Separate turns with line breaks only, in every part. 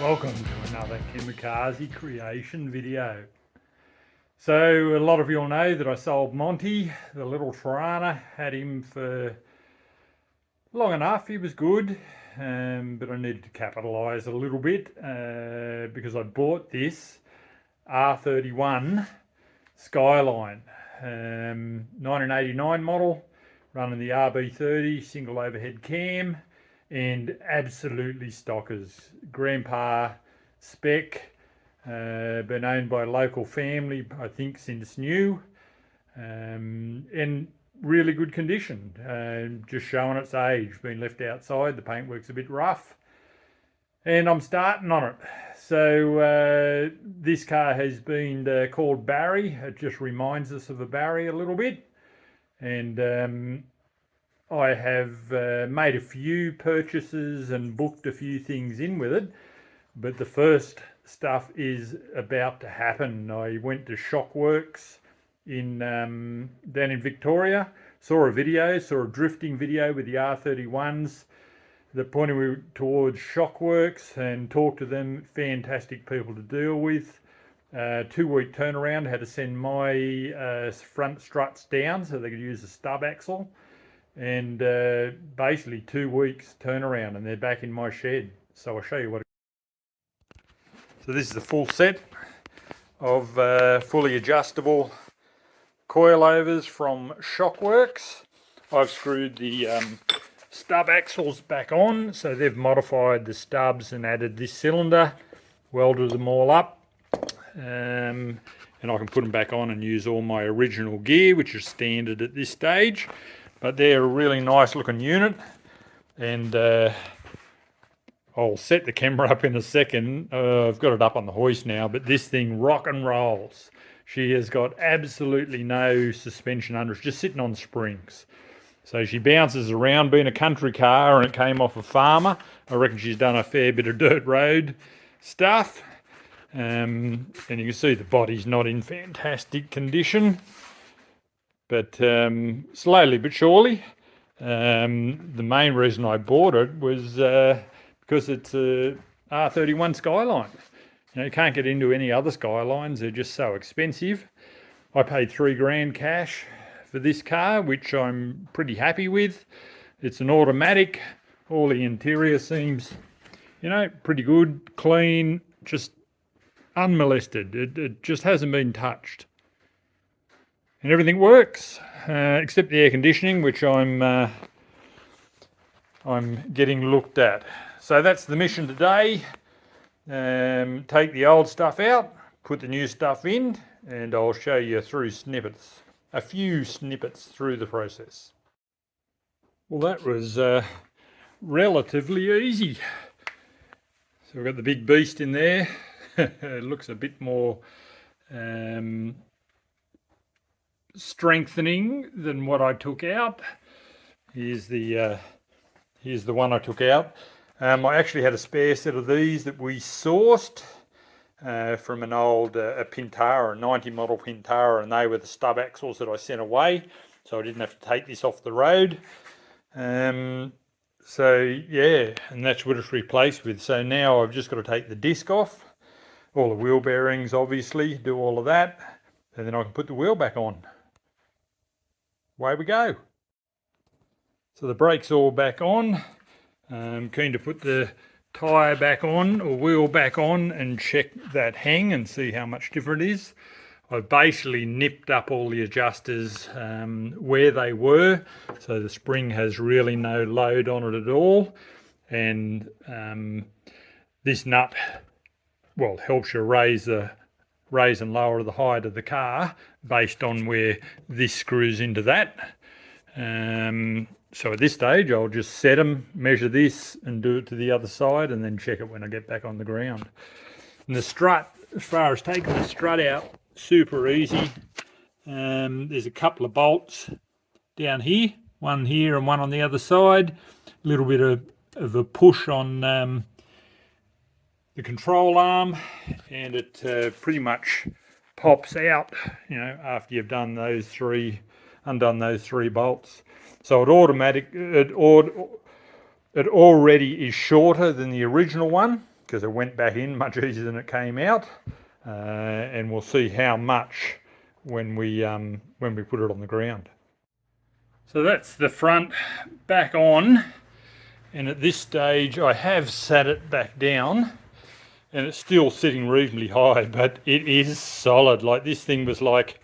Welcome to another Kamikaze creation video. So a lot of you will know that I sold Monty, the little Tirana. Had him for long enough. He was good, but I needed to capitalise a little bit because I bought this R31 Skyline, 1989 model, running the RB30 single overhead cam. And absolutely stockers. Grandpa spec, been owned by a local family, I think since new, and really good condition, just showing its age. Been left outside, the paintwork's a bit rough, and I'm starting on it. So this car has been called Barry. It just reminds us of a Barry a little bit, and I have made a few purchases and booked a few things in with it, but the first stuff is about to happen. I went to Shockworks down in Victoria, saw a drifting video with the R31s that pointed me towards Shockworks, and talked to them. Fantastic people to deal with. 2-week turnaround. Had to send my front struts down so they could use the stub axle. And basically 2 weeks turnaround and they're back in my shed. So I'll show you what. So this is the full set of fully adjustable coilovers from Shockworks. I've screwed the stub axles back on, so they've modified the stubs and added this cylinder, welded them all up, and I can put them back on and use all my original gear, which is standard at this stage. But they're a really nice looking unit, and I'll set the camera up in a second. I've got it up on the hoist now, but this thing rock and rolls. She has got absolutely no suspension under. It's just sitting on springs. So she bounces around. Being a country car and it came off a farmer, I reckon she's done a fair bit of dirt road stuff. And you can see the body's not in fantastic condition. But slowly but surely, the main reason I bought it was because it's a R31 Skyline. You can't get into any other Skylines, they're just so expensive. I paid $3,000 cash for this car, which I'm pretty happy with. It's an automatic. All the interior seems, pretty good, clean, just unmolested. It just hasn't been touched. And everything works, except the air conditioning, which I'm getting looked at. So that's the mission today. Take the old stuff out, put the new stuff in, and I'll show you through a few snippets through the process. Well, that was relatively easy. So we've got the big beast in there. It looks a bit more strengthening than what I took out. Here's the one I took out. I actually had a spare set of these that we sourced from an old Pintara, a 90 model Pintara, and they were the stub axles that I sent away, so I didn't have to take this off the road. So yeah, and that's what it's replaced with. So now I've just got to take the disc off, all the wheel bearings obviously, do all of that, and then I can put the wheel back on. Away we go. So the brakes all back on. I'm keen to put the tyre back on, or wheel back on, and check that hang and see how much different it is. I've basically nipped up all the adjusters where they were, so the spring has really no load on it at all. And this nut, helps you raise and lower the height of the car based on where this screws into that. So at this stage I'll just set them, measure this and do it to the other side, and then check it when I get back on the ground. And the strut, as far as taking the strut out, super easy. There's a couple of bolts down here, one here and one on the other side. A little bit of a push on the control arm, and it pretty much pops out, after you've undone those three bolts. So it already is shorter than the original one, because it went back in much easier than it came out, and we'll see how much when we put it on the ground. So that's the front back on, and at this stage I have sat it back down, and it's still sitting reasonably high, but it is solid. Like, this thing was like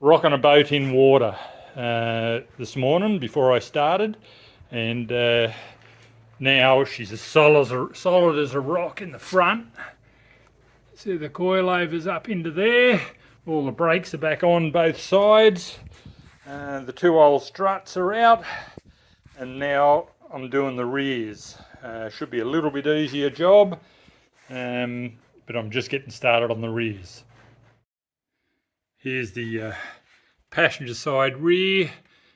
rocking a boat in water this morning before I started, and now she's as solid as a rock in the front. See the coilovers up into there, all the brakes are back on both sides, the 2-hole struts are out, and now I'm doing the rears. Should be a little bit easier job, but I'm just getting started on the rears. Here's the passenger side rear,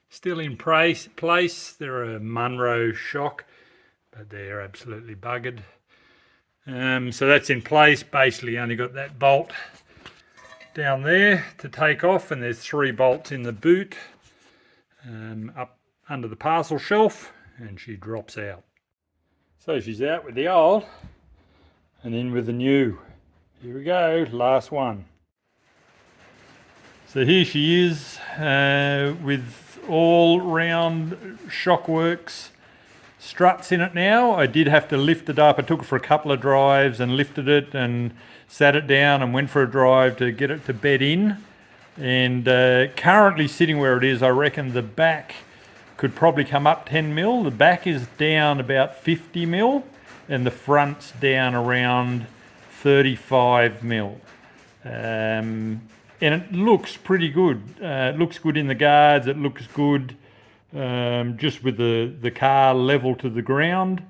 still in place. They're a Munro shock, but they're absolutely buggered. So that's in place. Basically only got that bolt down there to take off, and there's 3 bolts in the boot up under the parcel shelf, and she drops out. So she's out with the old and in with the new. Here we go, last one. So here she is with all round Shockworks struts in it now. I did have to lift it up. I took it for a couple of drives and lifted it and sat it down and went for a drive to get it to bed in. And currently sitting where it is, I reckon the back could probably come up 10 mil. The back is down about 50 mil and the front's down around 35 mil. And it looks pretty good. It looks good in the guards. It looks good just with the car level to the ground.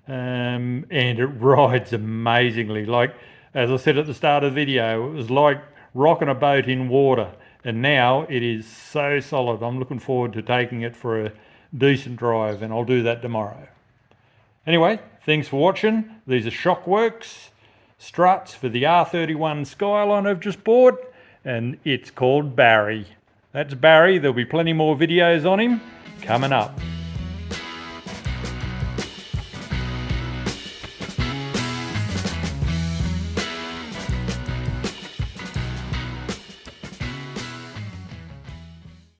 And it rides amazingly. Like, as I said at the start of the video, it was like rocking a boat in water. And now it is so solid. I'm looking forward to taking it for a decent drive, and I'll do that tomorrow. Anyway, thanks for watching. These are Shockworks struts for the R31 Skyline I've just bought, and it's called Barry. That's Barry. There'll be plenty more videos on him coming up.